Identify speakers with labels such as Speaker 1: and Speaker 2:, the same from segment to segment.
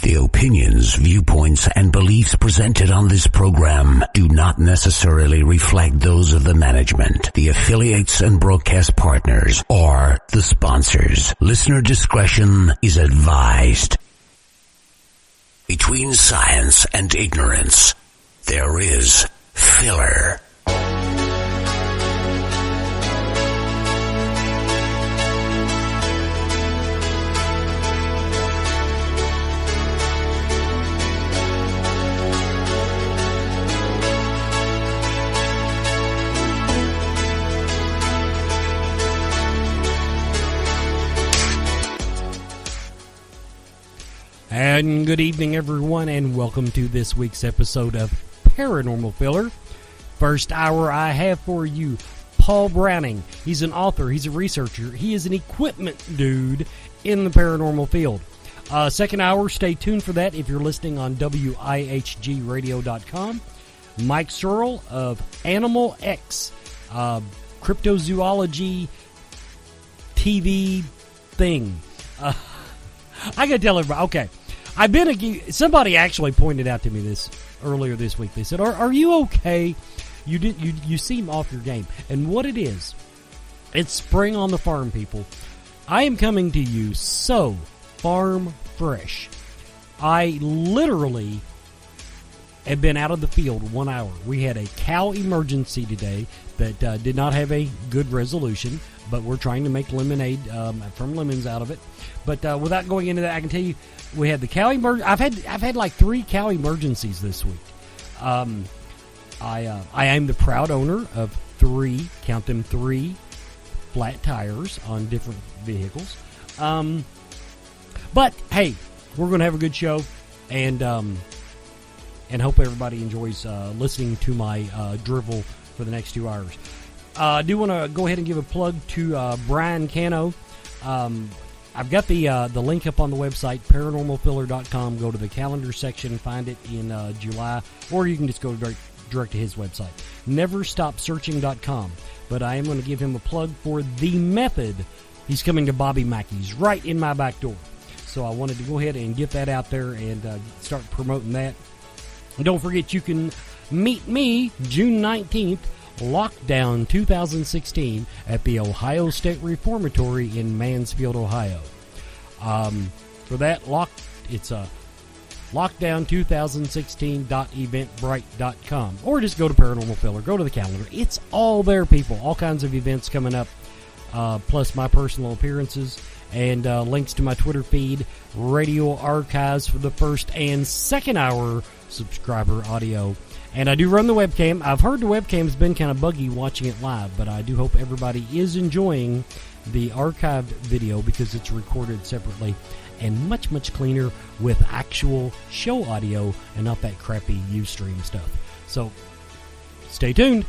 Speaker 1: The opinions, viewpoints, and beliefs presented on this program do not necessarily reflect those of the management, the affiliates and broadcast partners, or the sponsors. Listener discretion is advised. Between science and ignorance, there is filler.
Speaker 2: And good evening, everyone, and welcome to this week's episode of Paranormal Filler. First hour I have for you, Paul Browning. He's an author, he's a researcher, he is an equipment dude in the paranormal field. Second hour, stay tuned for that if you're listening on WIHGradio.com. Mike Searle of Animal X, cryptozoology TV thing. I gotta tell everybody, okay. Somebody actually pointed out to me this earlier this week. They said, "Are you okay? You seem off your game." And what it is, it's spring on the farm, people. I am coming to you so farm fresh. I literally have been out of the field 1 hour. We had a cow emergency today that did not have a good resolution, but we're trying to make lemonade from lemons out of it. But without going into that, I can tell you, we had the cow emergency. I've had like 3 cow emergencies this week. I am the proud owner of 3 flat tires on different vehicles. But hey, we're going to have a good show, and hope everybody enjoys listening to my drivel for the next 2 hours. I do want to go ahead and give a plug to Brian Cano. I've got the link up on the website, paranormalfiller.com. Go to the calendar section, find it in July, or you can just go direct to his website, neverstopsearching.com. But I am going to give him a plug for The Method. He's coming to Bobby Mackey's right in my back door. So I wanted to go ahead and get that out there and start promoting that. And don't forget, you can meet me June 19th, Lockdown 2016 at the Ohio State Reformatory in Mansfield, Ohio. For that, it's lockdown2016.eventbrite.com, or just go to Paranormal Filler, go to the calendar. It's all there, people. All kinds of events coming up, plus my personal appearances and links to my Twitter feed, radio archives for the first and second hour subscriber audio. And I do run the webcam. I've heard the webcam's been kind of buggy watching it live, but I do hope everybody is enjoying the archived video because it's recorded separately and much, much cleaner with actual show audio and not that crappy Ustream stuff. So, stay tuned.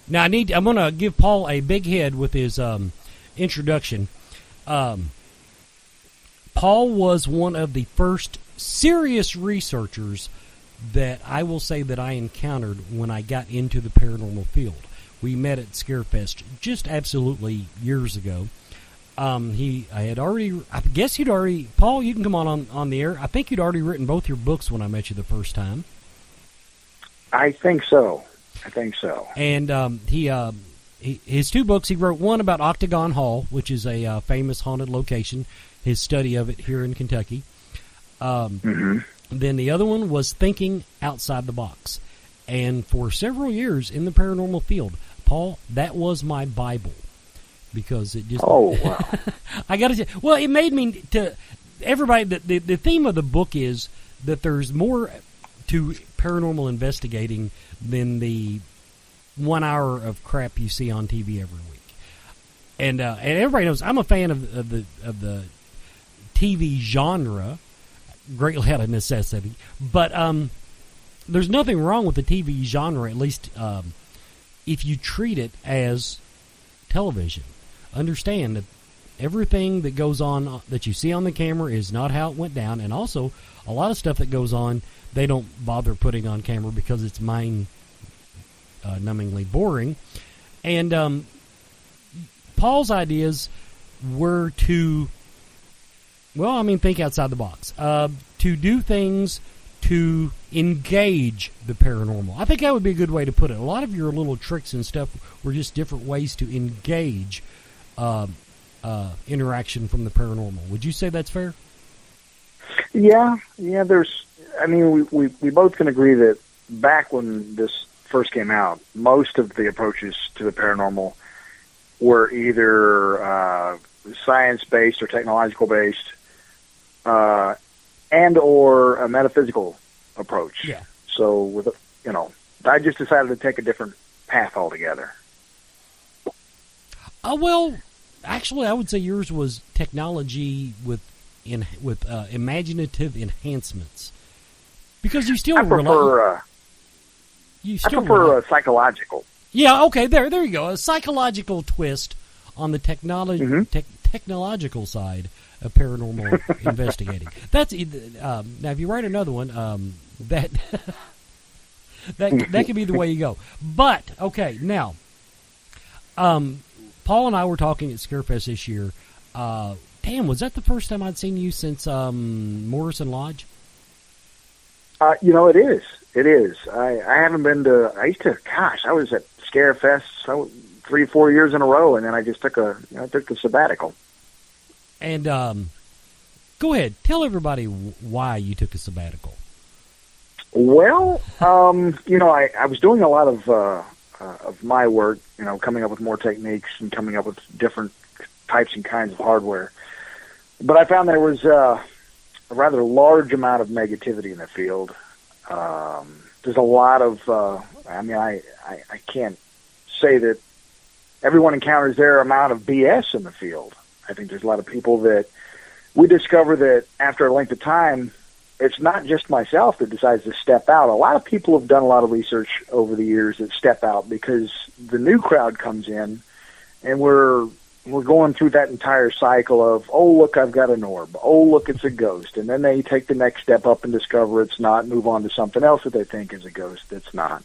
Speaker 2: Now, I'm going to give Paul a big head with his introduction. Paul was one of the first serious researchers that I will say that I encountered when I got into the paranormal field. We met at Scarefest just absolutely years ago. Paul, you can come on the air. I think you'd already written both your books when I met you the first time.
Speaker 3: I think so.
Speaker 2: And his 2 books, he wrote one about Octagon Hall, which is a famous haunted location, his study of it here in Kentucky. Then the other one was Thinking Outside the Box. And for several years in the paranormal field, Paul, that was my Bible. Because it just...
Speaker 3: Oh, wow.
Speaker 2: I got to say, well, it made me to... Everybody, the theme of the book is that there's more to paranormal investigating than the 1 hour of crap you see on TV every week. And everybody knows I'm a fan of the TV genre, greatly out of necessity. But there's nothing wrong with the TV genre, at least if you treat it as television. Understand that everything that goes on that you see on the camera is not how it went down, and also a lot of stuff that goes on they don't bother putting on camera because it's mind-numbingly boring. And Paul's ideas were to, think outside the box, to do things to engage the paranormal. I think that would be a good way to put it. A lot of your little tricks and stuff were just different ways to engage interaction from the paranormal. Would you say that's fair?
Speaker 3: Yeah. We both can agree that back when this first came out, most of the approaches to the paranormal were either science-based or technological-based, and or a metaphysical approach.
Speaker 2: Yeah.
Speaker 3: So I just decided to take a different path altogether.
Speaker 2: Actually, I would say yours was technology with imaginative enhancements, because you still
Speaker 3: I prefer psychological.
Speaker 2: Yeah. Okay. There you go. A psychological twist on the technological side of paranormal investigating. That's now. If you write another one, that could be the way you go. But okay, now, Paul and I were talking at Scarefest this year. Damn, was that the first time I'd seen you since Morrison Lodge?
Speaker 3: It is. It is. I haven't been to. I was at Scarefest 3-4 years in a row, and then I just took the sabbatical.
Speaker 2: And go ahead, tell everybody why you took a sabbatical.
Speaker 3: Well, I was doing a lot of my work, coming up with more techniques and coming up with different types and kinds of hardware. But I found there was a rather large amount of negativity in the field. There's a lot of, I can't say that everyone encounters their amount of BS in the field. I think there's a lot of people that we discover that after a length of time, it's not just myself that decides to step out. A lot of people have done a lot of research over the years that step out because the new crowd comes in, and we're going through that entire cycle of, oh, look, I've got an orb. Oh, look, it's a ghost. And then they take the next step up and discover it's not, and move on to something else that they think is a ghost that's not.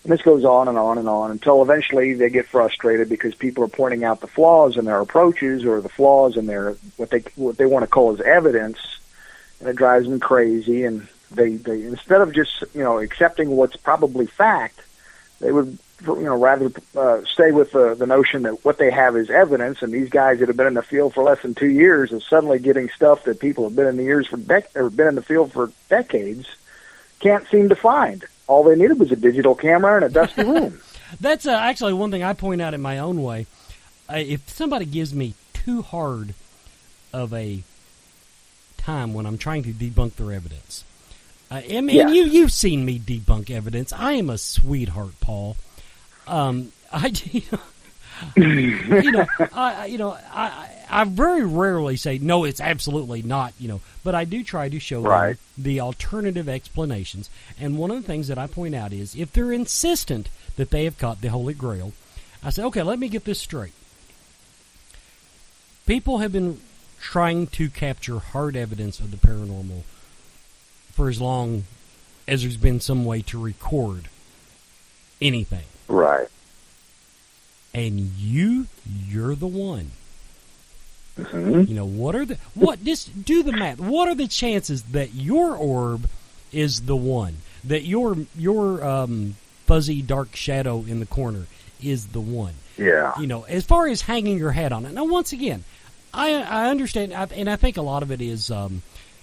Speaker 3: And this goes on and on and on until eventually they get frustrated because people are pointing out the flaws in their approaches or the flaws in their what they want to call as evidence, and it drives them crazy. And they instead of just accepting what's probably fact, they would rather stay with the notion that what they have is evidence. And these guys that have been in the field for less than 2 years are suddenly getting stuff that people have been in the field for decades can't seem to find. All they needed was a digital camera and a dusty room.
Speaker 2: That's actually one thing I point out in my own way. If somebody gives me too hard of a time when I'm trying to debunk their evidence, you've seen me debunk evidence. I am a sweetheart, Paul. I very rarely say no. It's absolutely not. But I do try to show them the alternative explanations. And one of the things that I point out is if they're insistent that they have caught the Holy Grail, I say, okay, let me get this straight. People have been trying to capture hard evidence of the paranormal for as long as there's been some way to record anything.
Speaker 3: Right.
Speaker 2: And you're the one.
Speaker 3: Mm-hmm.
Speaker 2: Just do the math. What are the chances that your orb is the one? That your fuzzy dark shadow in the corner is the one?
Speaker 3: Yeah.
Speaker 2: As far as hanging your hat on it. Now, once again, I understand, and I think a lot of it is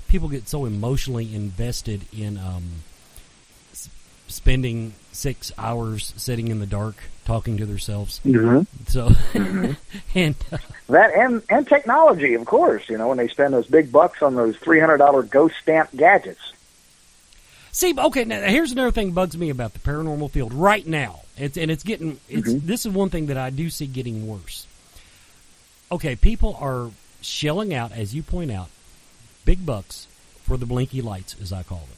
Speaker 2: people get so emotionally invested in spending 6 hours sitting in the dark talking to themselves.
Speaker 3: Mm-hmm.
Speaker 2: So, and
Speaker 3: that and technology, of course. When they spend those big bucks on those $300 ghost stamp gadgets.
Speaker 2: See, okay, now here's another thing that bugs me about the paranormal field right now. This is one thing that I do see getting worse. Okay, people are shelling out, as you point out, big bucks for the blinky lights, as I call them.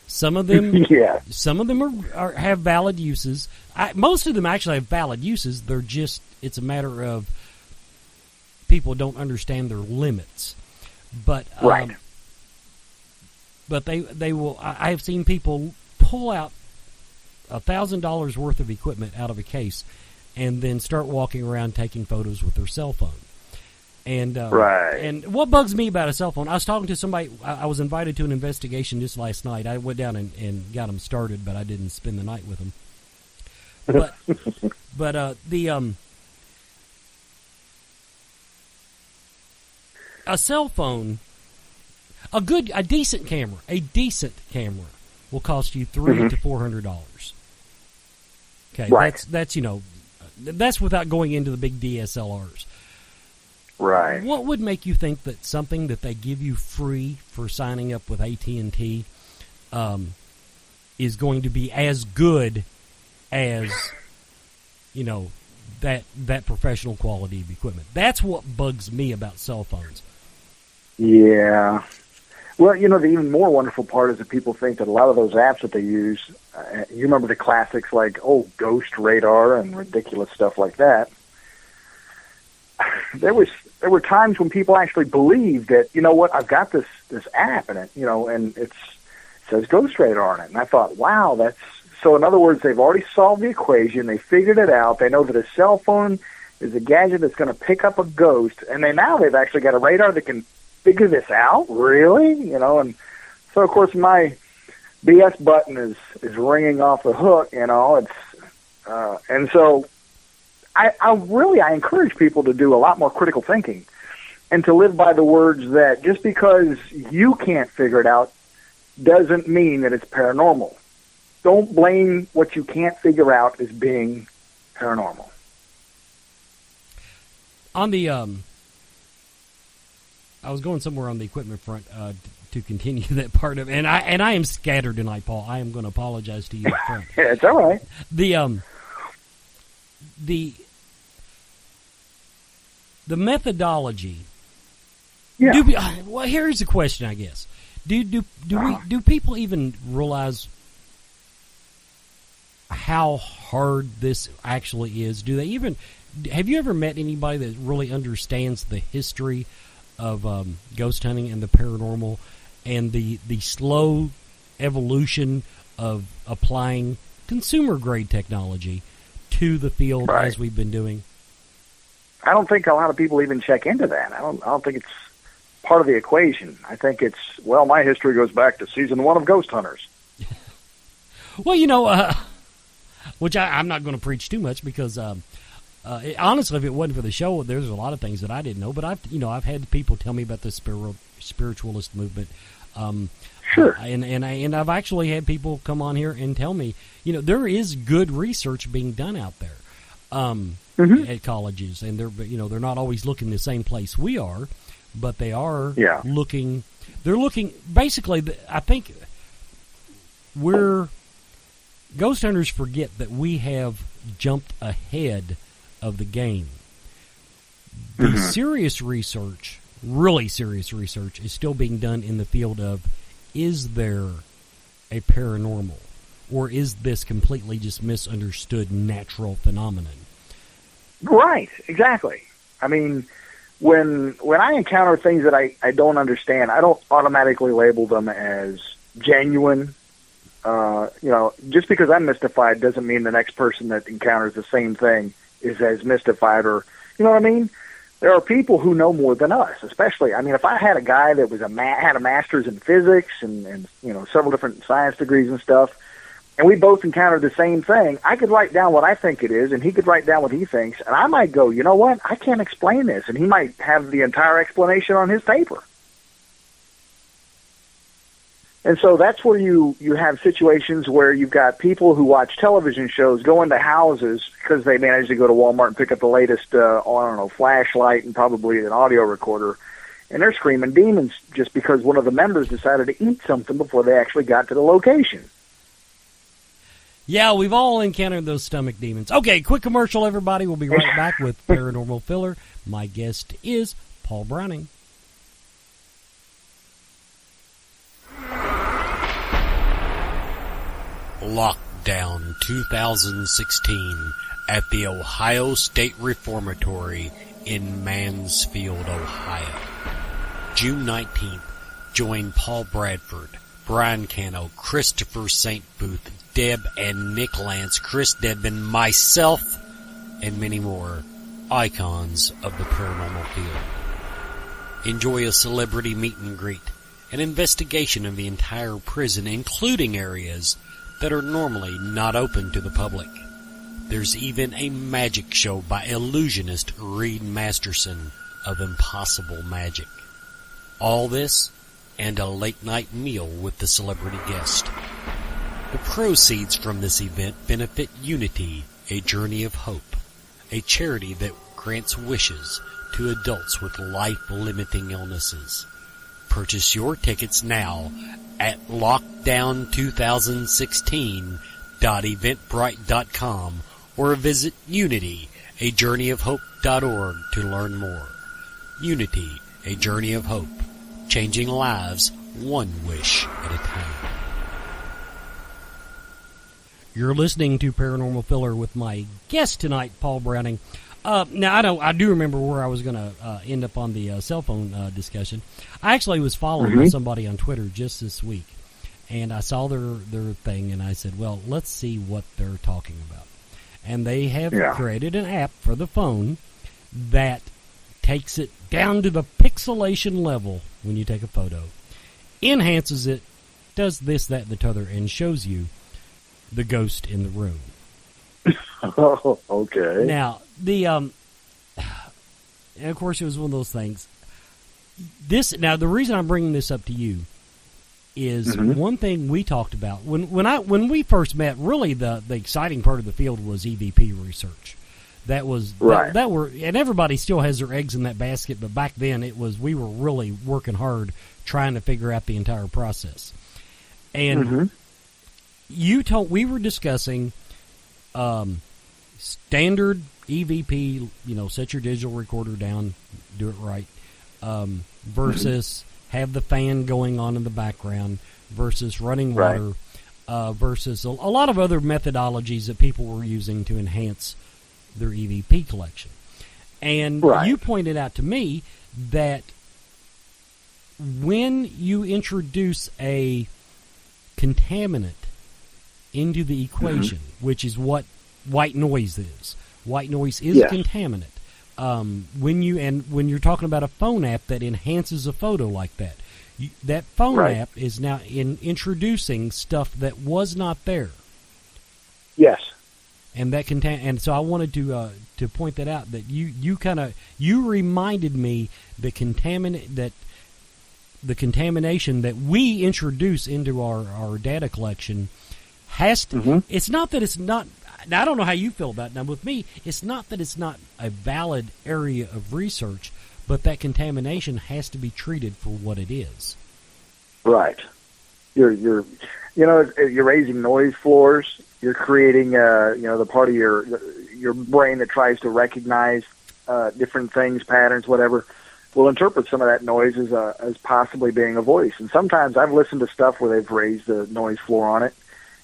Speaker 2: Some of them, Some of them have valid uses. Most of them actually have valid uses. It's a matter of people don't understand their limits. But
Speaker 3: right.
Speaker 2: But they will. I have seen people pull out $1,000 worth of equipment out of a case, and then start walking around taking photos with their cell phone. And
Speaker 3: right.
Speaker 2: And what bugs me about a cell phone, I was talking to somebody. I was invited to an investigation just last night. I went down and got them started, but I didn't spend the night with them. But a cell phone, a decent camera will cost you $300 to $400. Okay,
Speaker 3: right.
Speaker 2: That's without going into the big DSLRs.
Speaker 3: Right.
Speaker 2: What would make you think that something that they give you free for signing up with AT&T is going to be as good as, that professional quality of equipment? That's what bugs me about cell phones.
Speaker 3: Yeah. Well, the even more wonderful part is that people think that a lot of those apps that they use, you remember the classics like, Ghost Radar and ridiculous stuff like that. There were times when people actually believed that, I've got this app and it says Ghost Radar on it. And I thought, wow, so in other words, they've already solved the equation. They figured it out. They know that a cell phone is a gadget that's going to pick up a ghost. And they've actually got a radar that can figure this out. Really? And so of course my BS button is ringing off the hook, and so I encourage people to do a lot more critical thinking and to live by the words that just because you can't figure it out doesn't mean that it's paranormal. Don't blame what you can't figure out as being paranormal.
Speaker 2: On the, I was going somewhere on the equipment front to continue that part of it, and I am scattered tonight, Paul. I am going to apologize to you up front.
Speaker 3: It's all right.
Speaker 2: The methodology.
Speaker 3: Yeah.
Speaker 2: Well, here's the question, I guess. Do people even realize how hard this actually is? Have you ever met anybody that really understands the history of ghost hunting and the paranormal and the slow evolution of applying consumer grade technology to the field
Speaker 3: right.
Speaker 2: as we've been doing?
Speaker 3: I don't think a lot of people even check into that. I don't think it's part of the equation. I think it's, my history goes back to season 1 of Ghost Hunters.
Speaker 2: Well, which I'm not going to preach too much because honestly, if it wasn't for the show, there's a lot of things that I didn't know. But I've had people tell me about the spiritualist movement.
Speaker 3: Sure.
Speaker 2: And I've actually had people come on here and tell me, there is good research being done out there at colleges, and they're not always looking the same place we are, but they are looking. They're looking basically. I think ghost hunters forget that we have jumped ahead of the game. The serious research, really serious research, is still being done in the field of, is there a paranormal, or is this completely just misunderstood natural phenomenon?
Speaker 3: Right, exactly. I mean, when I encounter things that I don't understand, I don't automatically label them as genuine. Just because I'm mystified doesn't mean the next person that encounters the same thing is as mystified, or, you know what I mean? There are people who know more than us, especially, if I had a guy that was had a master's in physics and several different science degrees and stuff, and we both encountered the same thing, I could write down what I think it is, and he could write down what he thinks, and I might go, you know what, I can't explain this, and he might have the entire explanation on his paper. And so that's where you have situations where you've got people who watch television shows go into houses because they managed to go to Walmart and pick up the latest, flashlight and probably an audio recorder, and they're screaming demons just because one of the members decided to eat something before they actually got to the location.
Speaker 2: Yeah, we've all encountered those stomach demons. Okay, quick commercial, everybody. We'll be right back with Paranormal Filler. My guest is Paul Browning. Lockdown 2016 at the Ohio State Reformatory in Mansfield, Ohio. June 19th, join Paul Bradford, Brian Cano, Christopher St. Booth, Deb and Nick Lance, Chris Dedman, myself, and many more icons of the paranormal field. Enjoy a celebrity meet and greet, an investigation of the entire prison, including areas that are normally not open to the public. There's even a magic show by illusionist Reed Masterson of Impossible Magic. All this and a late-night meal with the celebrity guest. The proceeds from this event benefit Unity, a Journey of Hope, a charity that grants wishes to adults with life-limiting illnesses. Purchase your tickets now at lockdown2016.eventbrite.com or visit Unity, a Journey of Hope.org to learn more. Unity, a Journey of Hope, changing lives one wish at a time. You're listening to Paranormal Filler with my guest tonight, Paul Browning. Now, I do remember where I was going to end up on the cell phone discussion. I actually was following somebody on Twitter just this week, and I saw their thing, and I said, well, let's see what they're talking about. And they have created an app for the phone that takes it down to the pixelation level when you take a photo, enhances it, does this, that, and the t'other, and shows you the ghost in the room.
Speaker 3: Oh, okay.
Speaker 2: Now, and of course, it was one of those things. Now, the reason I'm bringing this up to you is one thing we talked about when we first met. Really, the exciting part of the field was EVP research. That was
Speaker 3: right.
Speaker 2: And everybody still has their eggs in that basket. But back then, we were really working hard trying to figure out the entire process. And we were discussing standard EVP. Set your digital recorder down, do it right. Versus have the fan going on in the background, versus running water, versus a lot of other methodologies that people were using to enhance their EVP collection. And you pointed out to me that when you introduce a contaminant into the equation, which is what white noise is. White noise is a contaminant. When you're talking about a phone app that enhances a photo like that, that phone app is now introducing stuff that was not there.
Speaker 3: Yes.
Speaker 2: And that and so I wanted to point that out, that you reminded me the contamination that we introduce into our data collection has to. It's not that it's not. Now, I don't know how you feel about it. Now, with me, it's not that it's not a valid area of research, but that contamination has to be treated for what it is. Right.
Speaker 3: You're raising noise floors. You're creating, the part of your brain that tries to recognize different things, patterns, whatever, will interpret some of that noise as possibly being a voice. And sometimes I've listened to stuff where they've raised the noise floor on it,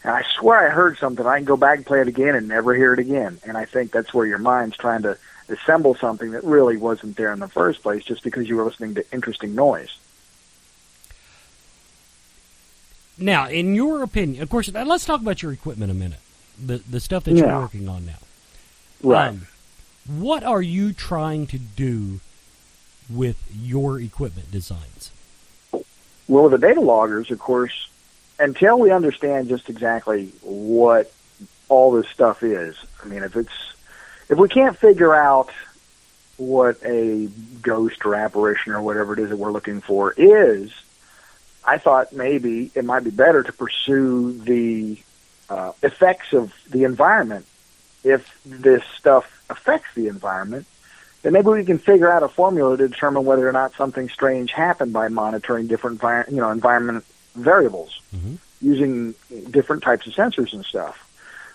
Speaker 3: and I swear I heard something. I can go back and play it again and never hear it again. And I think that's where your mind's trying to assemble something that really wasn't there in the first place, just because you were listening to interesting noise.
Speaker 2: Now, in your opinion, of course, let's talk about your equipment a minute, the stuff that you're working on now.
Speaker 3: Right.
Speaker 2: What are you trying to do with your equipment designs?
Speaker 3: Well, with the data loggers, of course, until we understand just exactly what all this stuff is, I mean, if we can't figure out what a ghost or apparition or whatever it is that we're looking for is, I thought maybe it might be better to pursue the effects of the environment. If this stuff affects the environment, then maybe we can figure out a formula to determine whether or not something strange happened by monitoring different environment variables using different types of sensors and stuff.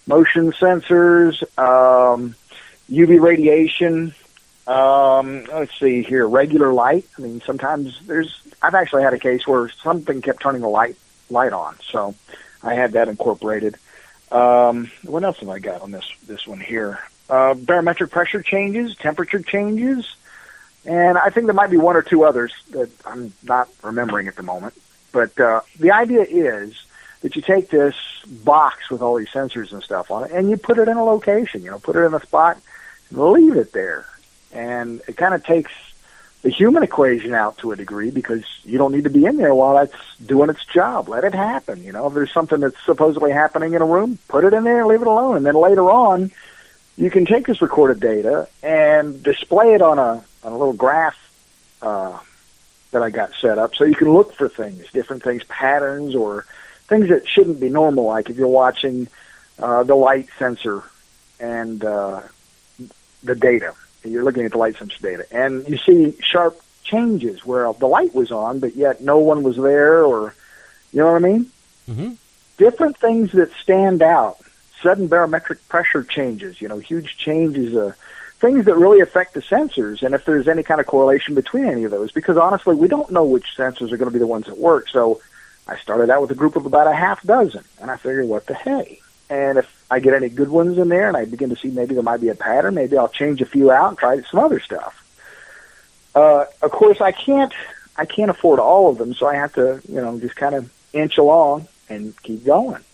Speaker 3: Motion sensors, UV radiation, let's see here, regular light. I mean, sometimes I've actually had a case where something kept turning the light on, so I had that incorporated. What else have I got on this one here? barometric pressure changes, temperature changes, and I think there might be one or two others that I'm not remembering at the moment. But the idea is that you take this box with all these sensors and stuff on it, and you put it in a location, put it in a spot, and leave it there. And it kind of takes the human equation out to a degree, because you don't need to be in there while it's doing its job. Let it happen. If there's something that's supposedly happening in a room, put it in there and leave it alone. And then later on, you can take this recorded data and display it on a little graph that I got set up, so you can look for things, different things, patterns, or things that shouldn't be normal, like if you're watching the light sensor and the data. You're looking at the light sensor data, and you see sharp changes where the light was on, but yet no one was there, or, you know what I mean?
Speaker 2: Mm-hmm.
Speaker 3: Different things that stand out. Sudden barometric pressure changes, huge changes, things that really affect the sensors, and if there's any kind of correlation between any of those, because honestly, we don't know which sensors are going to be the ones that work. So I started out with a group of about a half dozen, and I figured, what the hey? And if I get any good ones in there and I begin to see maybe there might be a pattern, maybe I'll change a few out and try some other stuff. Of course, I can't afford all of them, so I have to, just kind of inch along and keep going.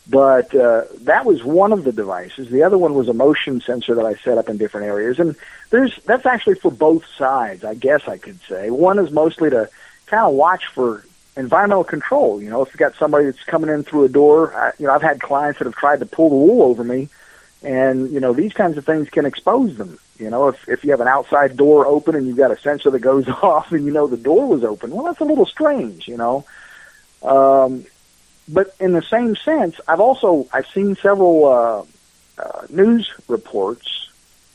Speaker 3: But that was one of the devices. The other one was a motion sensor that I set up in different areas. And that's actually for both sides, I guess I could say. One is mostly to kind of watch for environmental control. If you've got somebody that's coming in through a door, I've had clients that have tried to pull the wool over me. And, these kinds of things can expose them. If you have an outside door open and you've got a sensor that goes off and the door was open, well, that's a little strange, But in the same sense, I've seen several news reports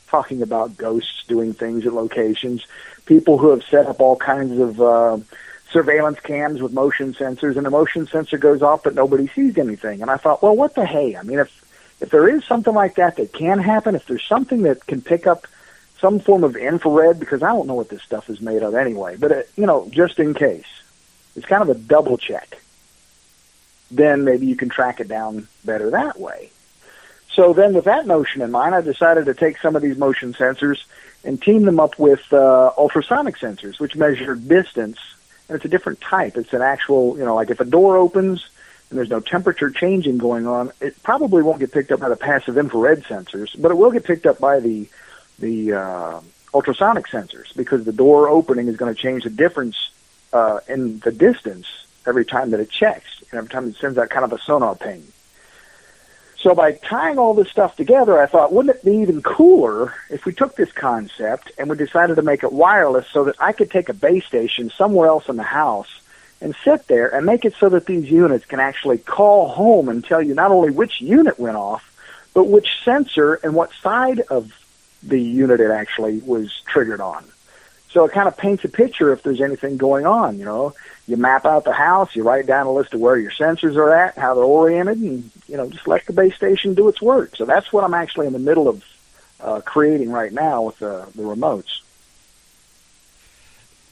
Speaker 3: talking about ghosts doing things at locations, people who have set up all kinds of surveillance cams with motion sensors, and the motion sensor goes off, but nobody sees anything. And I thought, well, what the hey? I mean, if there is something like that can happen, if there's something that can pick up some form of infrared, because I don't know what this stuff is made of anyway, but, just in case, it's kind of a double check. Then maybe you can track it down better that way. So then with that notion in mind, I decided to take some of these motion sensors and team them up with ultrasonic sensors, which measure distance, and it's a different type. It's an actual, like if a door opens and there's no temperature changing going on, it probably won't get picked up by the passive infrared sensors, but it will get picked up by the ultrasonic sensors, because the door opening is going to change the difference in the distance every time that it checks, and every time it sends out kind of a sonar ping. So by tying all this stuff together, I thought, wouldn't it be even cooler if we took this concept and we decided to make it wireless, so that I could take a base station somewhere else in the house and sit there and make it so that these units can actually call home and tell you not only which unit went off, but which sensor and what side of the unit it actually was triggered on. So it kind of paints a picture if there's anything going on, You map out the house, you write down a list of where your sensors are at, how they're oriented, and, just let the base station do its work. So that's what I'm actually in the middle of creating right now with the remotes.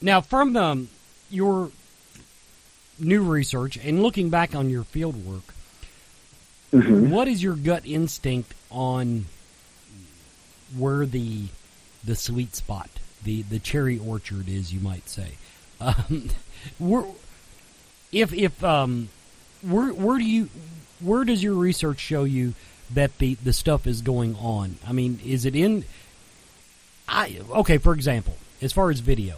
Speaker 2: Now, from your new research and looking back on your field work, what is your gut instinct on where the sweet spot, the cherry orchard is, you might say? Where does your research show you that the stuff is going on? I mean, is it in? For example, as far as video,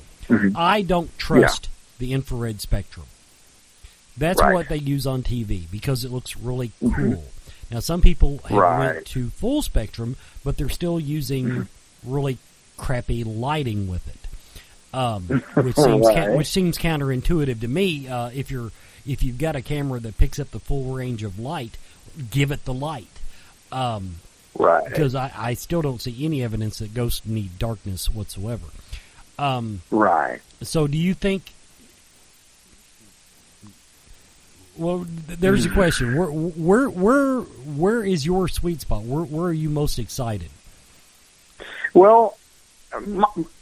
Speaker 2: I don't trust the infrared spectrum. That's what they use on TV because it looks really cool. Now, some people have went to full spectrum, but they're still using really crappy lighting with it. Which seems counterintuitive to me. If you've got a camera that picks up the full range of light, give it the light. Because I still don't see any evidence that ghosts need darkness whatsoever. So do you think? Well, there's a question. Where is your sweet spot? Where are you most excited?
Speaker 3: Well,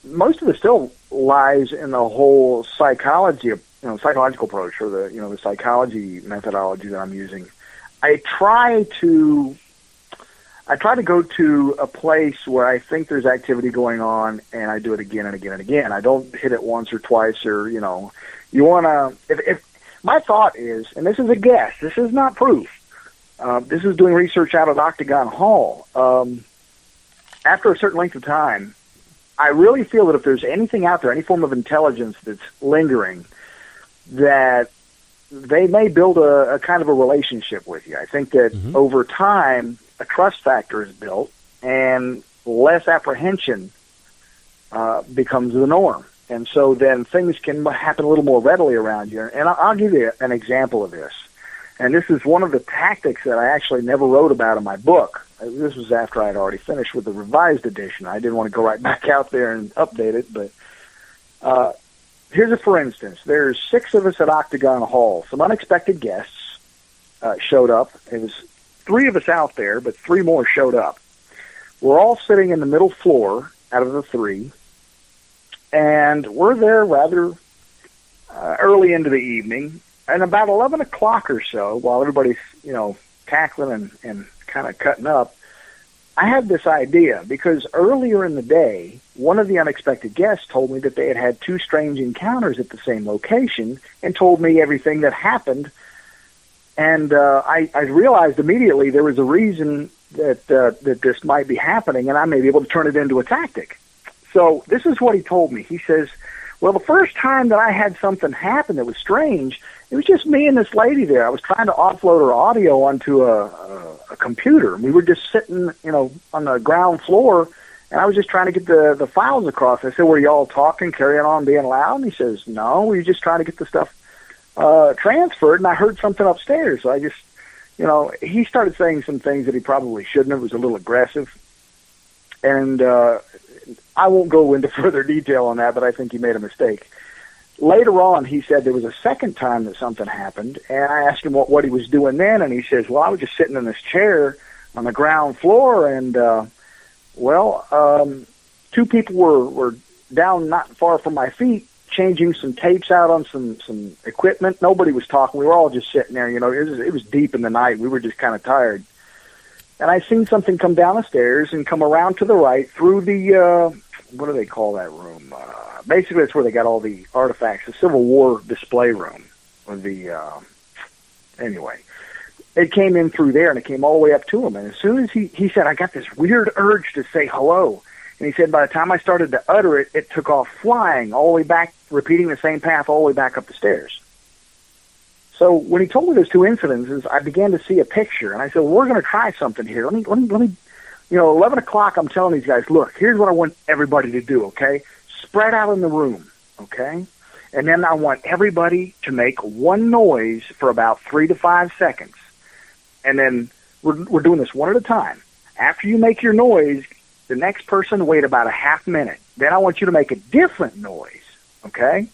Speaker 3: most of it still lies in the whole psychological approach, or the psychology methodology that I'm using. I try to I try to go to a place where I think there's activity going on, and I do it again and again and again. I don't hit it once or twice, or, you know, you want to, if my thought is, and this is a guess, this is not proof, this is doing research out at Octagon Hall. After a certain length of time, I really feel that if there's anything out there, any form of intelligence that's lingering, that they may build a kind of a relationship with you. I think that over time, a trust factor is built, and less apprehension becomes the norm. And so then things can happen a little more readily around you. And I'll give you an example of this. And this is one of the tactics that I actually never wrote about in my book. This was after I had already finished with the revised edition. I didn't want to go right back out there and update it, but here's a for instance. There's 6 of us at Octagon Hall. Some unexpected guests showed up. It was 3 of us out there, but 3 more showed up. We're all sitting in the middle floor out of the 3, and we're there rather early into the evening. And about 11 o'clock or so, while everybody's, you know, cackling and kind of cutting up, I had this idea, because earlier in the day, one of the unexpected guests told me that they had had 2 strange encounters at the same location and told me everything that happened. And I realized immediately there was a reason that this might be happening, and I may be able to turn it into a tactic. So this is what he told me. He says, well, the first time that I had something happen that was strange, it was just me and this lady there. I was trying to offload her audio onto a computer. We were just sitting, you know, on the ground floor, and I was just trying to get the files across. I said, were you all talking, carrying on, being loud? And he says, no, we were just trying to get the stuff transferred, and I heard something upstairs. So I just, you know, he started saying some things that he probably shouldn't have. It was a little aggressive. And I won't go into further detail on that, but I think he made a mistake. Later on, he said there was a second time that something happened, and I asked him what he was doing then, and he says, well, I was just sitting in this chair on the ground floor, and, 2 people were down not far from my feet, changing some tapes out on some equipment. Nobody was talking. We were all just sitting there. You know, it was deep in the night. We were just kind of tired. And I seen something come down the stairs and come around to the right through the, what do they call that room? Basically, it's where they got all the artifacts, the Civil War display room. Anyway, it came in through there, and it came all the way up to him. And as soon as he said, I got this weird urge to say hello. And he said by the time I started to utter it, it took off flying all the way back, repeating the same path all the way back up the stairs. So when he told me those 2 incidences, I began to see a picture. And I said, well, we're going to try something here. Let me, you know, 11 o'clock, I'm telling these guys, look, here's what I want everybody to do, okay? Spread out in the room, okay? And then I want everybody to make one noise for about 3 to 5 seconds. And then we're doing this one at a time. After you make your noise, the next person wait about a half minute. Then I want you to make a different noise, okay?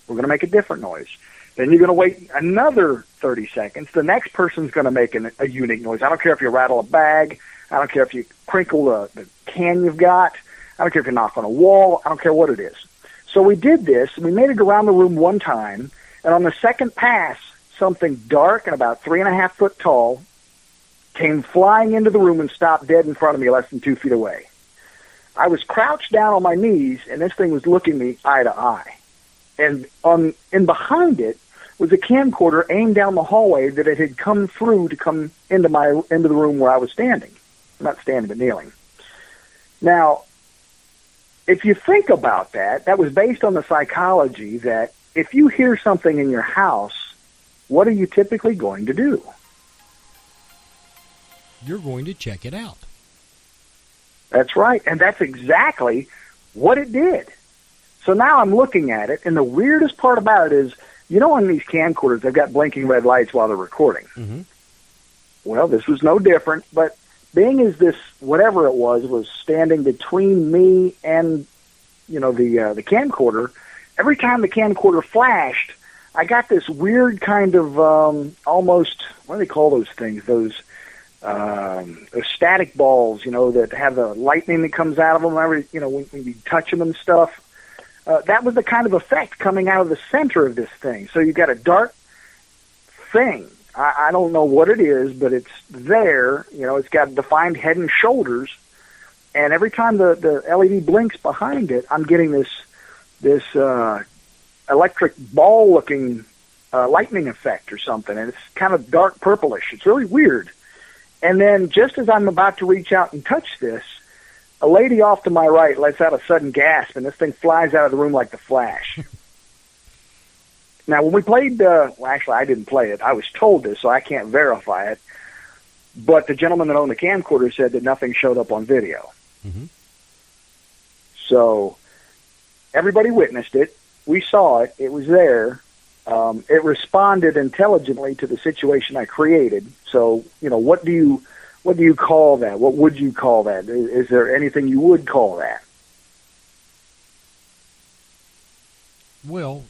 Speaker 3: We're going to make a different noise. Then you're going to wait another 30 seconds. The next person's going to make a unique noise. I don't care if you rattle a bag. I don't care if you crinkle the can you've got. I don't care if you knock on a wall. I don't care what it is. So we did this. We made it around the room one time, and on the second pass, something dark and about 3.5 foot tall came flying into the room and stopped dead in front of me less than 2 feet away. I was crouched down on my knees, and this thing was looking me eye to eye. And behind it was a camcorder aimed down the hallway that it had come through to come into the room where I was standing. Not standing, but kneeling. Now, if you think about that, that was based on the psychology that if you hear something in your house, what are you typically going to do?
Speaker 2: You're going to check it out.
Speaker 3: That's right, and that's exactly what it did. So now I'm looking at it, and the weirdest part about it is, you know, on these camcorders, they've got blinking red lights while they're recording. Mm-hmm. Well, this was no different, but being as this, whatever it was standing between me and, you know, the camcorder, every time the camcorder flashed, I got this weird kind of almost, what do they call those things? Those static balls, you know, that have the lightning that comes out of them, when you touch them and stuff. That was the kind of effect coming out of the center of this thing. So you've got a dark thing I don't know what it is, but it's there. You know, it's got defined head and shoulders, and every time the LED blinks behind it, I'm getting this electric ball-looking lightning effect or something, and it's kind of dark purplish. It's really weird. And then just as I'm about to reach out and touch this, a lady off to my right lets out a sudden gasp, and this thing flies out of the room like the Flash. Now, when we played, well, actually, I didn't play it. I was told this, so I can't verify it. But the gentleman that owned the camcorder said that nothing showed up on video.
Speaker 2: Mm-hmm.
Speaker 3: So everybody witnessed it. We saw it. It was there. It responded intelligently to the situation I created. So, you know, what do you call that? What would you call that? Is there anything you would call that?
Speaker 2: Well,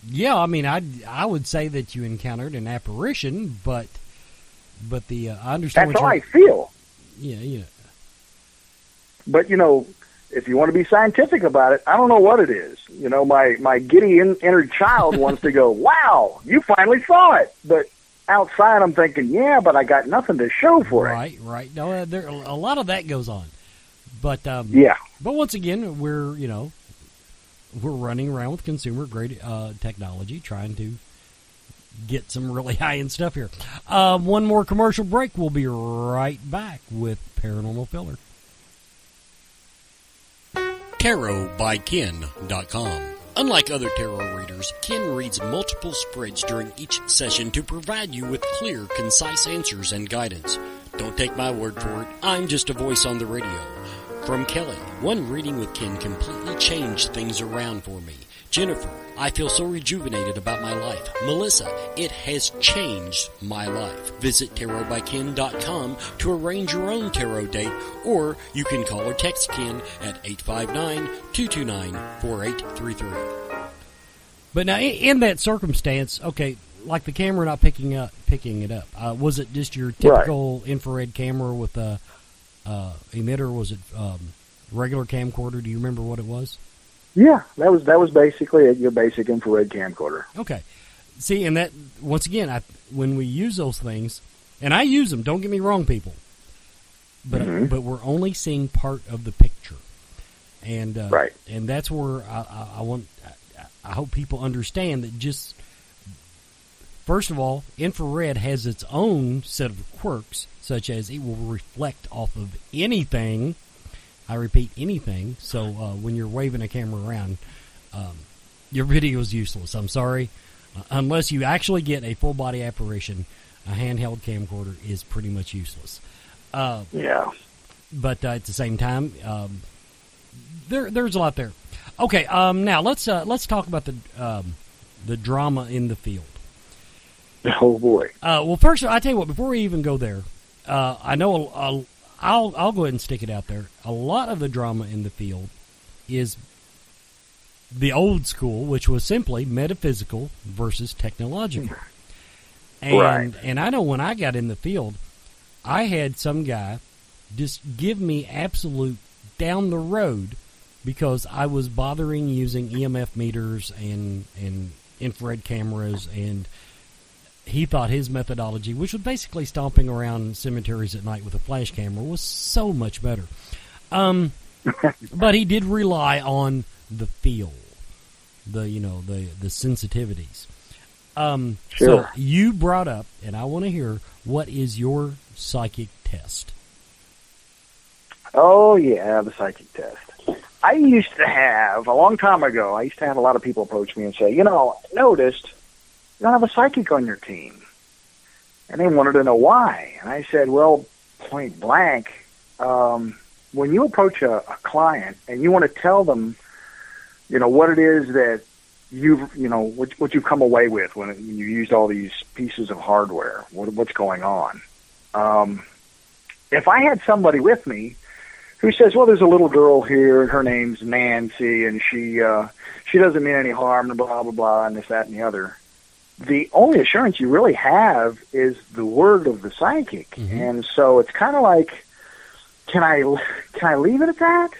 Speaker 2: yeah, I mean, I would say that you encountered an apparition, but the I understand.
Speaker 3: That's how I feel.
Speaker 2: Yeah.
Speaker 3: But you know, if you want to be scientific about it, I don't know what it is. You know, my giddy inner child wants to go, "Wow, you finally saw it!" But outside, I'm thinking, "Yeah, but I got nothing to show for it."
Speaker 2: Right. No, there a lot of that goes on, but
Speaker 3: yeah.
Speaker 2: But once again, we're running around with consumer-grade technology, trying to get some really high-end stuff here. One more commercial break. We'll be right back with Paranormal Filler.
Speaker 4: TarotByKen.com. Unlike other tarot readers, Ken reads multiple spreads during each session to provide you with clear, concise answers and guidance. Don't take my word for it. I'm just a voice on the radio. From Kelly, one reading with Ken completely changed things around for me. Jennifer, I feel so rejuvenated about my life. Melissa, it has changed my life. Visit tarotbyken.com to arrange your own tarot date, or you can call or text Ken at 859-229-4833.
Speaker 2: But now, in that circumstance, okay, like the camera not picking it up, was it just your typical infrared camera with a emitter? Was it regular camcorder? Do you remember what it was?
Speaker 3: Yeah, that was basically your basic infrared camcorder.
Speaker 2: Okay. See, and that, once again, when we use those things, and I use them, don't get me wrong, people, but but we're only seeing part of the picture. And
Speaker 3: right.
Speaker 2: And that's where I hope people understand that just, first of all, infrared has its own set of quirks, such as it will reflect off of anything. I repeat, anything. So when you're waving a camera around, your video is useless. I'm sorry. Unless you actually get a full-body apparition, a handheld camcorder is pretty much useless.
Speaker 3: Yeah.
Speaker 2: But at the same time, there's a lot there. Okay, now let's talk about the drama in the field.
Speaker 3: Oh boy.
Speaker 2: Well, first, I tell you what. Before we even go there, I know I'll go ahead and stick it out there. A lot of the drama in the field is the old school, which was simply metaphysical versus technological. And I know when I got in the field, I had some guy just give me absolute down the road because I was bothering using EMF meters and infrared cameras, and he thought his methodology, which was basically stomping around cemeteries at night with a flash camera, was so much better. But he did rely on the feel, the sensitivities.
Speaker 3: Sure.
Speaker 2: So you brought up, and I want to hear, what is your psychic test?
Speaker 3: Oh yeah, the psychic test. I used to have, a long time ago, a lot of people approach me and say, noticed you don't have a psychic on your team. And they wanted to know why. And I said, well, point blank, when you approach a client and you want to tell them, what it is that what you come away with when you used all these pieces of hardware, what's going on. If I had somebody with me who says, well, there's a little girl here, and her name's Nancy, and she doesn't mean any harm, and blah, blah, blah, and this, that, and the other, the only assurance you really have is the word of the psychic. Mm-hmm. And so it's kind of like, can I leave it at that?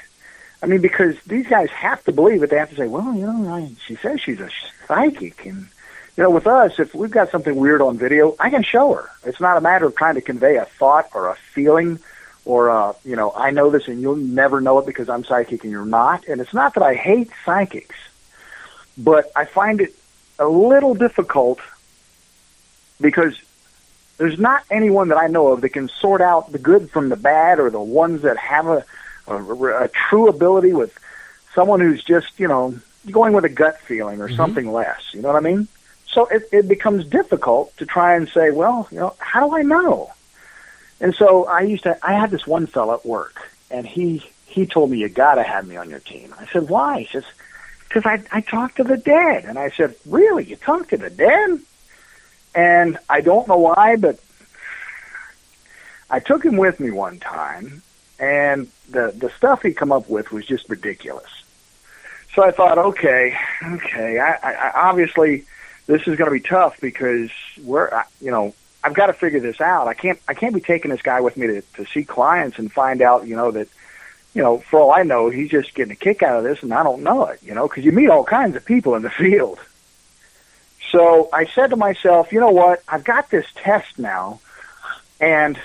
Speaker 3: I mean, because these guys have to believe it. They have to say, well, she says she's a psychic, and with us, if we've got something weird on video, I can show her. It's not a matter of trying to convey a thought or a feeling or, I know this and you'll never know it because I'm psychic and you're not. And it's not that I hate psychics, but I find it a little difficult because there's not anyone that I know of that can sort out the good from the bad, or the ones that have a true ability with someone who's just, going with a gut feeling or something less. You know what I mean? So it becomes difficult to try and say, well, how do I know? And so I had this one fella at work, and he told me, you got to have me on your team. I said, why? He says, because I talk to the dead. And I said, really? You talk to the dead? And I don't know why, but I took him with me one time, and the stuff he come up with was just ridiculous. So I thought, okay, I obviously this is going to be tough because I've got to figure this out. I can't be taking this guy with me to see clients and find out, that, for all I know, he's just getting a kick out of this, and I don't know it, because you meet all kinds of people in the field. So I said to myself, you know what, I've got this test now, and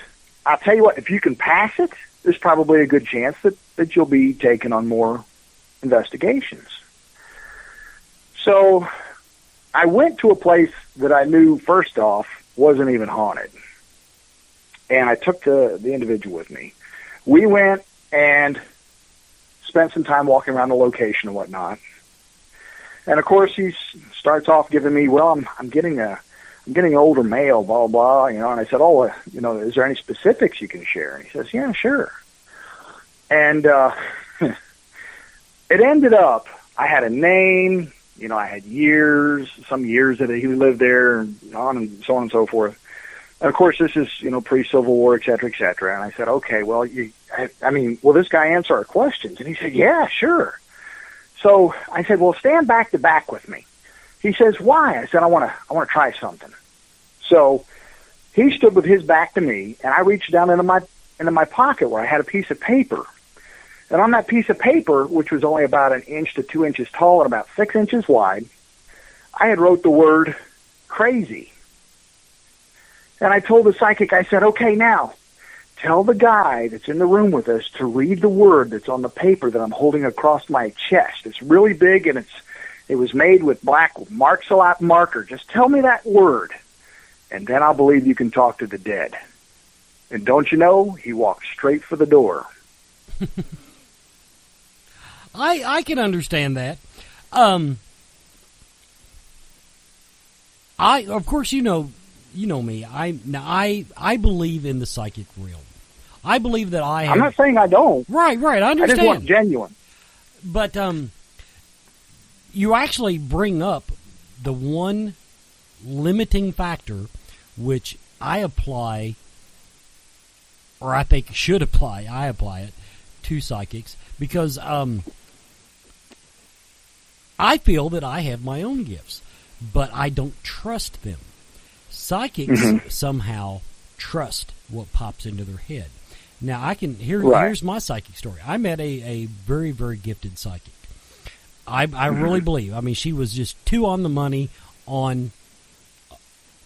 Speaker 3: I'll tell you what, if you can pass it, there's probably a good chance that you'll be taken on more investigations. So I went to a place that I knew, first off, wasn't even haunted. And I took the individual with me. We went and spent some time walking around the location and whatnot. And of course, he starts off giving me, well, I'm getting an older male, blah, blah, and I said, is there any specifics you can share? And he says, yeah, sure. And it ended up, I had a name, I had some years that he lived there, and on and so on and so forth. And of course, this is, pre-Civil War, et cetera, et cetera. And I said, okay, well, will this guy answer our questions? And he said, yeah, sure. So I said, well, stand back to back with me. He says, why? I said, I want to try something. So he stood with his back to me, and I reached down into my pocket where I had a piece of paper. And on that piece of paper, which was only about 1 inch to 2 inches tall and about 6 inches wide, I had wrote the word crazy. And I told the psychic, I said, okay, now, tell the guy that's in the room with us to read the word that's on the paper that I'm holding across my chest. It's really big, and it was made with black Mark-a-Lot marker. Just tell me that word, and then I'll believe you can talk to the dead. And don't you know, he walked straight for the door.
Speaker 2: I can understand that. Of course, you know me. I believe in the psychic realm. I believe that I have...
Speaker 3: I'm not saying I don't.
Speaker 2: Right, I understand.
Speaker 3: I just want genuine.
Speaker 2: But you actually bring up the one limiting factor which I apply, or I think should apply, I apply it to psychics, because I feel that I have my own gifts, but I don't trust them. Psychics somehow trust what pops into their head. Now, here's my psychic story. I met a very, very gifted psychic. I really believe. I mean, she was just too on the money on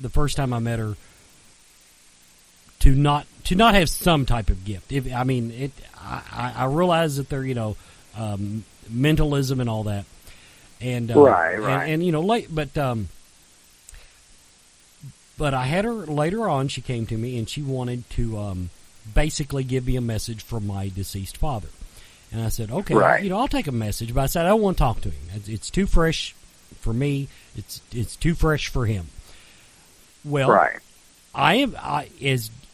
Speaker 2: the first time I met her to not have some type of gift. I realize that they're, mentalism and all that. And
Speaker 3: right.
Speaker 2: And but I had her later on. She came to me and she wanted to basically give me a message from my deceased father. And I said, okay,
Speaker 3: right.
Speaker 2: I'll take a message, but I said I don't want to talk to him. It's too fresh for me. It's too fresh for him. Well,
Speaker 3: right.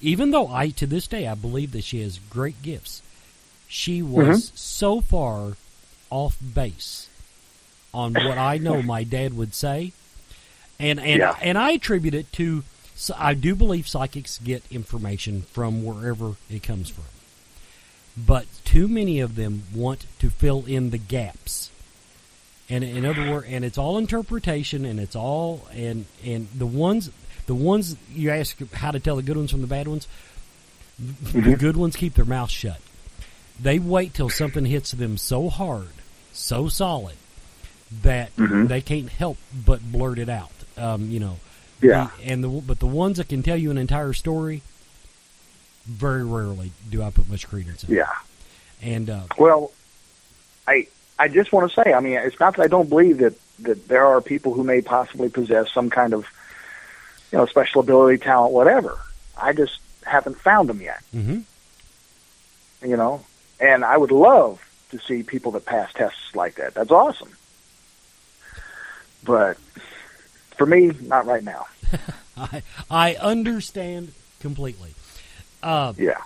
Speaker 2: Even though to this day I believe that she has great gifts, she was so far off base on what I know my dad would say, and I attribute it to, I do believe psychics get information from wherever it comes from, but too many of them want to fill in the gaps, and in other words, and it's all interpretation, and it's all and the ones you ask how to tell the good ones from the bad ones, the good ones keep their mouth shut. They wait till something hits them so hard, so solid, that they can't help but blurt it out.
Speaker 3: Yeah.
Speaker 2: But the ones that can tell you an entire story, very rarely do I put much credence in.
Speaker 3: Yeah.
Speaker 2: And
Speaker 3: well, I just want to say, I mean, it's not that I don't believe that there are people who may possibly possess some kind of, special ability, talent, whatever. I just haven't found them yet.
Speaker 2: Mm-hmm.
Speaker 3: And I would love to see people that pass tests like that. That's awesome. But for me, not right now.
Speaker 2: I understand completely.
Speaker 3: Yeah.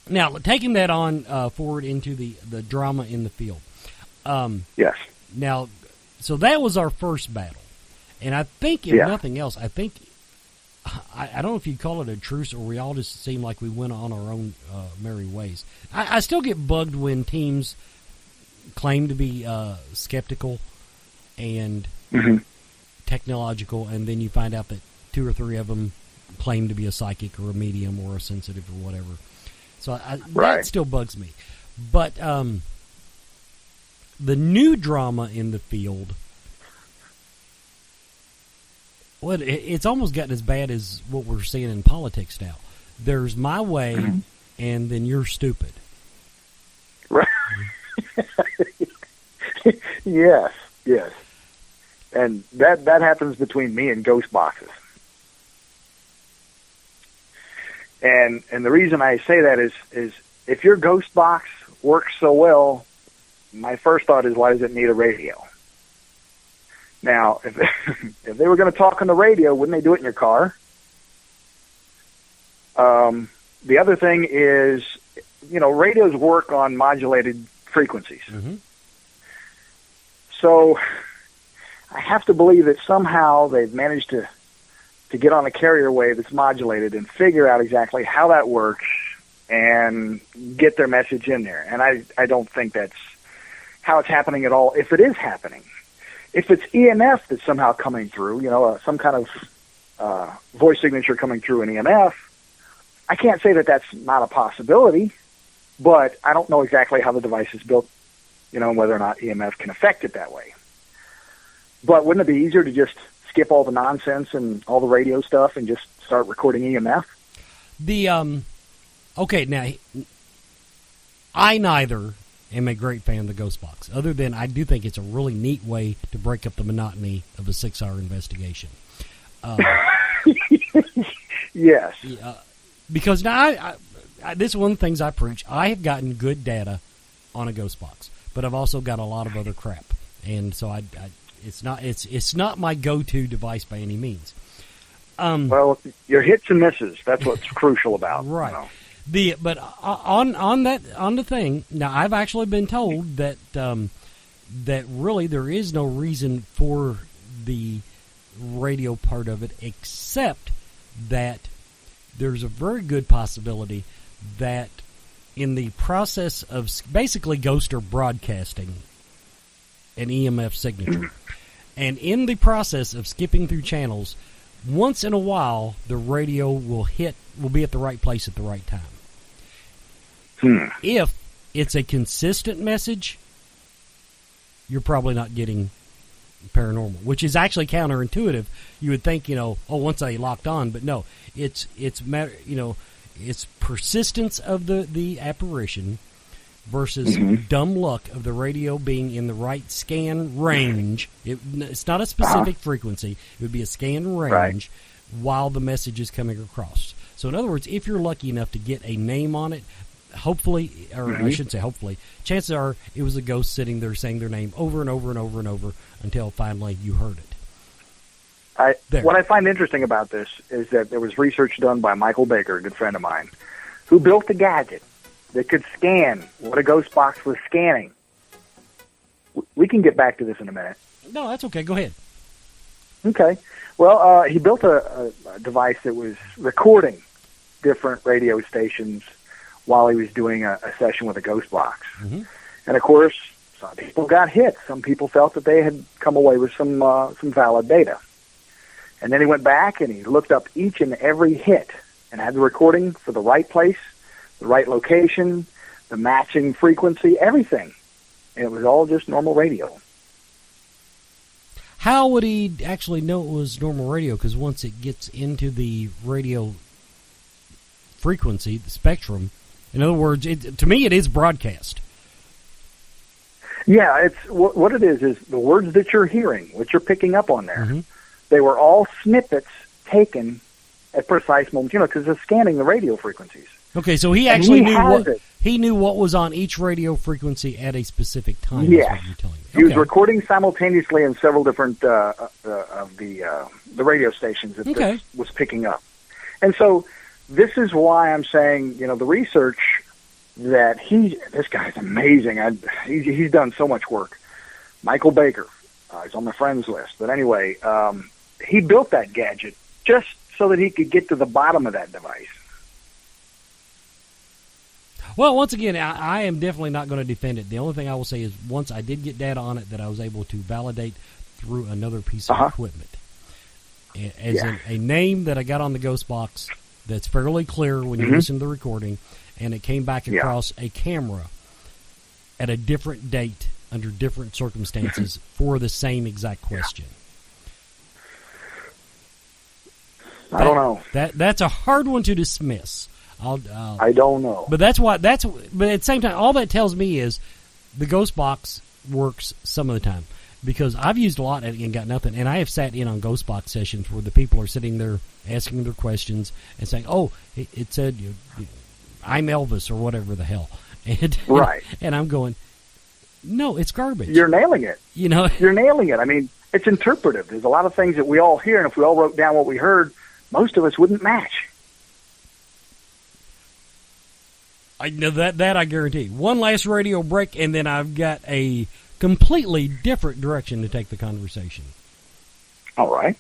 Speaker 2: Now, taking that on forward into the drama in the field.
Speaker 3: Yes.
Speaker 2: Now, so that was our first battle. And I think, if nothing else, I don't know if you'd call it a truce, or we all just seemed like we went on our own merry ways. I still get bugged when teams claim to be skeptical and technological, and then you find out that 2 or 3 of them claim to be a psychic or a medium or a sensitive or whatever. So that still bugs me. But the new drama in the field, well, it's almost gotten as bad as what we're seeing in politics now. There's my way, and then you're stupid.
Speaker 3: Right. Yes. And that happens between me and Ghostbusters. And the reason I say that is if your ghost box works so well, my first thought is, why does it need a radio? Now, if they were going to talk on the radio, wouldn't they do it in your car? The other thing is, radios work on modulated frequencies. Mm-hmm. So I have to believe that somehow they've managed to get on a carrier wave that's modulated and figure out exactly how that works and get their message in there. And I don't think that's how it's happening at all, if it is happening. If it's EMF that's somehow coming through, some kind of voice signature coming through an EMF, I can't say that that's not a possibility, but I don't know exactly how the device is built, and whether or not EMF can affect it that way. But wouldn't it be easier to just skip all the nonsense and all the radio stuff and just start recording EMF?
Speaker 2: Okay, now, I neither am a great fan of the Ghost Box, other than I do think it's a really neat way to break up the monotony of a 6-hour investigation.
Speaker 3: Yes.
Speaker 2: Because now, this is one of the things I preach. I have gotten good data on a Ghost Box, but I've also got a lot of other crap. And so it's not my go-to device by any means.
Speaker 3: Well, your hits and misses, that's what's crucial about.
Speaker 2: Right. But on the thing, now I've actually been told that that really there is no reason for the radio part of it, except that there's a very good possibility that in the process of basically ghoster broadcasting an EMF signature, and in the process of skipping through channels, once in a while the radio will be at the right place at the right time. If it's a consistent message, you're probably not getting paranormal, which is actually counterintuitive. You would think, once they locked on, but no, it's persistence of the apparition versus dumb luck of the radio being in the right scan range. It's not a specific frequency. It would be a scan range while the message is coming across. So in other words, if you're lucky enough to get a name on it, hopefully, or I shouldn't say hopefully, chances are it was a ghost sitting there saying their name over and over and over and over until finally you heard it.
Speaker 3: What I find interesting about this is that there was research done by Michael Baker, a good friend of mine, who built a gadget that could scan what a ghost box was scanning. We can get back to this in a minute.
Speaker 2: No, that's okay. Go ahead.
Speaker 3: Okay. Well, he built a device that was recording different radio stations while he was doing a session with a ghost box. Mm-hmm. And, of course, some people got hit. Some people felt that they had come away with some valid data. And then he went back and he looked up each and every hit and had the recording for the right place, the right location, the matching frequency, everything. And it was all just normal radio.
Speaker 2: how would he actually know it was normal radio? Because once it gets into the radio frequency, the spectrum, in other words, to me it is broadcast.
Speaker 3: Yeah, it's what it is the words that you're hearing, what you're picking up on there.
Speaker 2: Mm-hmm.
Speaker 3: They were all snippets taken at precise moments, because it's scanning the radio frequencies.
Speaker 2: Okay, so he actually knew what was on each radio frequency at a specific time.
Speaker 3: Yeah,
Speaker 2: you're telling me.
Speaker 3: He was recording simultaneously in several different of the radio stations that this was picking up. And so this is why I'm saying, the research that this guy's amazing. He's done so much work. Michael Baker, he's on my friends list. But anyway, he built that gadget just so that he could get to the bottom of that device.
Speaker 2: Well, once again, I am definitely not going to defend it. The only thing I will say is once I did get data on it that I was able to validate through another piece of equipment. As in a name that I got on the Ghost Box that's fairly clear when you listen to the recording, and it came back across a camera at a different date under different circumstances for the same exact question.
Speaker 3: I don't know.
Speaker 2: That's a hard one to dismiss.
Speaker 3: I don't know.
Speaker 2: But but at the same time, all that tells me is the Ghost Box works some of the time. Because I've used a lot and got nothing. And I have sat in on Ghost Box sessions where the people are sitting there asking their questions and saying, oh, it said, I'm Elvis or whatever the hell. And,
Speaker 3: right.
Speaker 2: And I'm going, no, it's garbage.
Speaker 3: You're nailing it.
Speaker 2: You're
Speaker 3: nailing it. I mean, it's interpretive. There's a lot of things that we all hear, and if we all wrote down what we heard, most of us wouldn't match.
Speaker 2: I know that I guarantee. One last radio break, and then I've got a completely different direction to take the conversation.
Speaker 3: All right.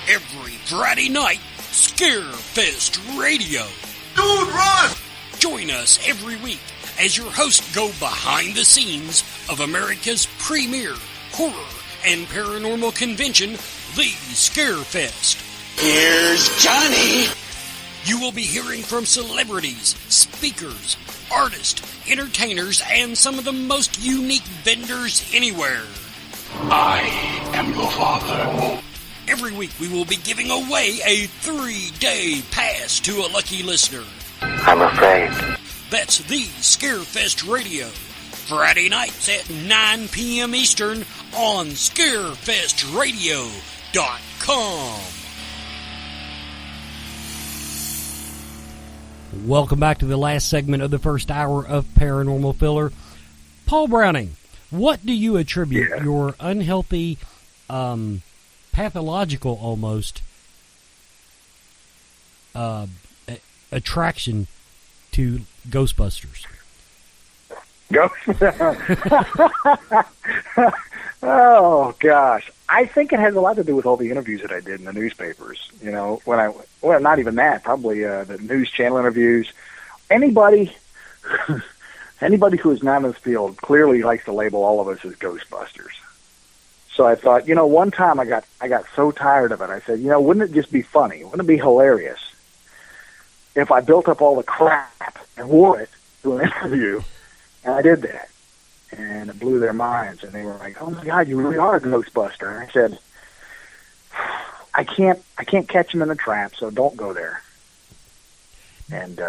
Speaker 4: Every Friday night, Scarefest Radio.
Speaker 5: Dude, run!
Speaker 4: Join us every week as your hosts go behind the scenes of America's premier horror and paranormal convention, the Scarefest.
Speaker 5: Here's Johnny.
Speaker 4: You will be hearing from celebrities, speakers, artists, entertainers, and some of the most unique vendors anywhere.
Speaker 5: I am your father.
Speaker 4: Every week we will be giving away a 3-day pass to a lucky listener.
Speaker 5: I'm afraid.
Speaker 4: That's the Scarefest Radio. Friday nights at 9 p.m. Eastern on ScarefestRadio.com.
Speaker 2: Welcome back to the last segment of the first hour of Paranormal Filler. Paul Browning, what do you attribute your unhealthy, pathological almost, attraction to Ghostbusters?
Speaker 3: Oh, gosh. I think it has a lot to do with all the interviews that I did in the newspapers. Not even that, probably the news channel interviews. Anybody who is not in this field clearly likes to label all of us as Ghostbusters. So I thought, one time I got so tired of it. I said, wouldn't it just be funny? Wouldn't it be hilarious if I built up all the crap and wore it to an interview? And I did that. And it blew their minds, and they were like, "Oh my God, you really are a Ghostbuster!" And I said, "I can't catch them in a trap, so don't go there." And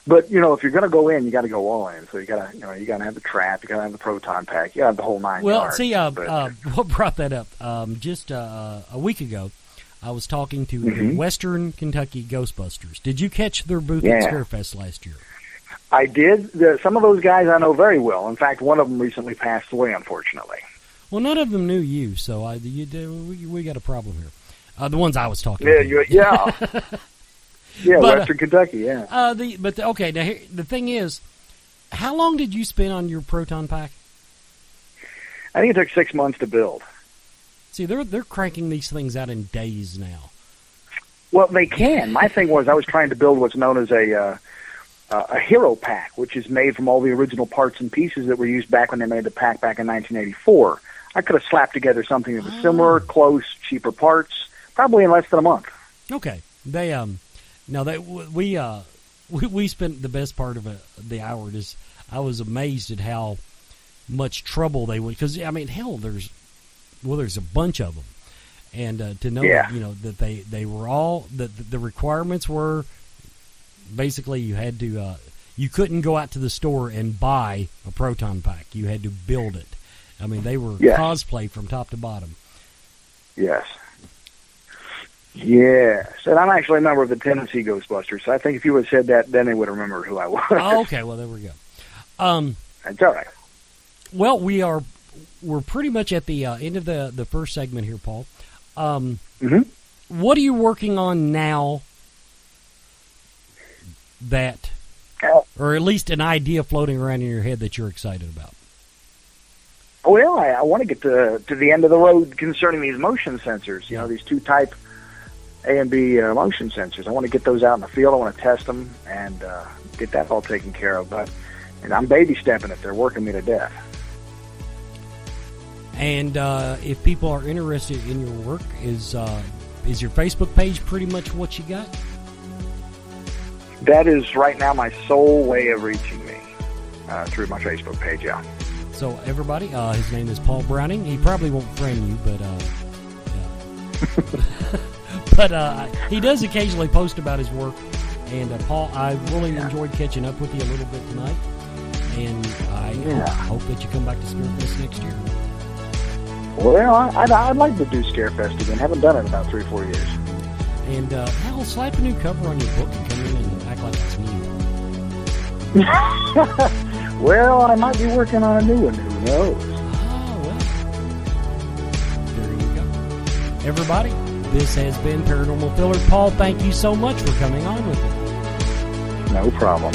Speaker 3: but if you're going to go in, you got to go all in. So you got to have the trap, you got to have the proton pack, you got to have the whole 9 yards.
Speaker 2: Well, see, what brought that up? Just a week ago, I was talking to the Western Kentucky Ghostbusters. Did you catch their booth at Scarefest last year?
Speaker 3: I did. Some of those guys I know very well. In fact, one of them recently passed away, unfortunately.
Speaker 2: Well, none of them knew you, so we got a problem here. The ones I was talking
Speaker 3: to. Yeah, Western Kentucky, yeah.
Speaker 2: Okay, now the thing is, how long did you spend on your proton pack?
Speaker 3: I think it took 6 months to build.
Speaker 2: See, they're cranking these things out in days now.
Speaker 3: Well, they can. My thing was I was trying to build what's known as a hero pack, which is made from all the original parts and pieces that were used back when they made the pack back in 1984. I could have slapped together something that was similar, close, cheaper parts, probably in less than a month.
Speaker 2: Okay. We we spent the best part of the hour just. I was amazed at how much trouble they would, because I mean, hell, there's a bunch of them, and to know that, that they were all the requirements were basically you had to you couldn't go out to the store and buy a proton pack. You had to build it. I mean, they were cosplay from top to bottom.
Speaker 3: Yes. Yes, and I'm actually a member of the Tennessee Ghostbusters, so I think if you would have said that, then they would remember who I was.
Speaker 2: Oh, okay, well, there we go.
Speaker 3: That's all right.
Speaker 2: Well, we're pretty much at the end of the first segment here, Paul. What are you working on now that, or at least an idea floating around in your head that you're excited about?
Speaker 3: Well, I want to get to the end of the road concerning these motion sensors, these two type A and B motion sensors. I want to get those out in the field. I want to test them and get that all taken care of. But I'm baby stepping it. They're working me to death. And
Speaker 2: if people are interested in your work, is your Facebook page pretty much what you got?
Speaker 3: That is right now my sole way of reaching me, through my Facebook page, yeah.
Speaker 2: So everybody, his name is Paul Browning. He probably won't friend you, but but he does occasionally post about his work. And Paul, I really enjoyed catching up with you a little bit tonight, and I hope that you come back to Scarefest next year.
Speaker 3: Well, I'd like to do Scarefest again. Haven't done it in about 3 or 4 years.
Speaker 2: And hell, slap a new cover on your book and come in and act like it's new.
Speaker 3: Well, I might be working on a new one. Who knows?
Speaker 2: Oh, well. There you go. Everybody, this has been Paranormal Filler. Paul, thank you so much for coming on with me.
Speaker 3: No problem.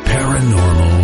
Speaker 1: Paranormal